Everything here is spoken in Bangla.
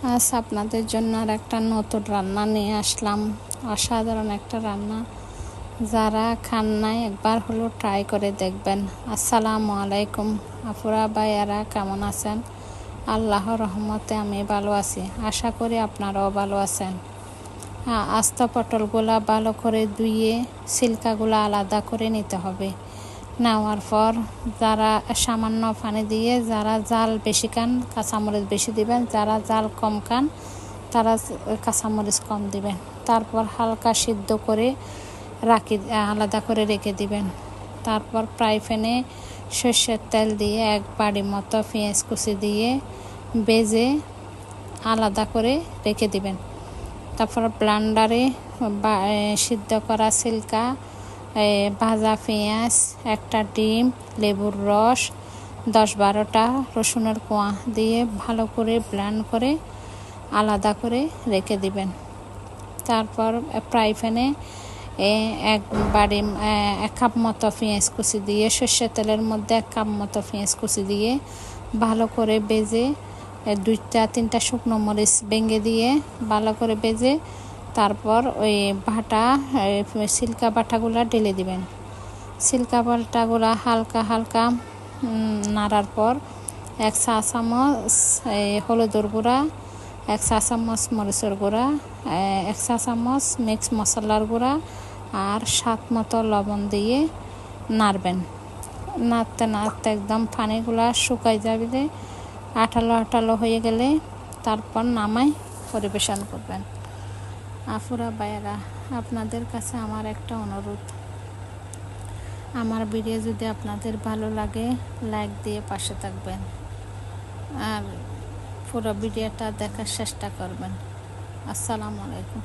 আজ আপনাদের জন্য আর একটা নতুন রান্না নিয়ে আসলাম। অসাধারণ একটা রান্না, যারা খান নাই একবার হলো ট্রাই করে দেখবেন। আসসালামু আলাইকুম আপুরা ভাইয়ারা, কেমন আছেন? আল্লাহর রহমতে আমি ভালো আছি, আশা করি আপনারাও ভালো আছেন। আস্ত পটলগুলা ভালো করে ধুয়ে ছিলকাগুলো আলাদা করে নিতে হবে। নেওয়ার পর যারা সামান্য পানি দিয়ে, যারা জাল বেশি খান কাঁচামরিচ বেশি দিবেন, যারা জাল কম খান তারা কাঁচামরিচ কম দিবেন। তারপর হালকা সিদ্ধ করে আলাদা করে রেখে দিবেন। তারপর ফ্রাই প্যানে সর্ষের তেল দিয়ে এক বাটি মতো পেঁয়াজ কুচি দিয়ে ভেজে আলাদা করে রেখে দিবেন। তারপর ব্লেন্ডারে সিদ্ধ করা ছিলকা, ভাজা পেঁয়াজ, একটা ডিম, লেবুর রস, 10-12টা রসুনের কোয়া দিয়ে ভালো করে ব্লেন্ড করে আলাদা করে রেখে দিবেন। তারপর ফ্রাই প্যানে এক কাপ মতো পেঁয়াজ কুচি দিয়ে সর্ষের তেলের মধ্যে 1 কাপ মতো পেঁয়াজ কুচি দিয়ে ভালো করে ভেজে 2-3টা শুকনো মরিচ ভেঙে দিয়ে ভালো করে ভেজে তারপর ওই সিল্কা বাটাগুলো ঢেলে দিবেন। সিল্কা বাটাগুলো হালকা হালকা নাড়ার পর 1 চা চামচ হলুদের গুঁড়া, 1 চা চামচ মরিচের গুঁড়া, 1 চা চামচ মিক্স মশলার গুঁড়া আর স্বাদ মতো লবণ দিয়ে নাড়বেন। নাড়তে নাড়তে একদম পানিগুলা শুকাই যাবে, আঠালো হয়ে গেলে তারপর নামাই পরিবেশন করবেন। আপুরা ভাইয়েরা, আপনাদের কাছে আমার একটা অনুরোধ, আমার ভিডিও যদি আপনাদের ভালো লাগে লাইক দিয়ে পাশে থাকবেন আর পুরো ভিডিওটা দেখার চেষ্টা করবেন। আসসালামু আলাইকুম।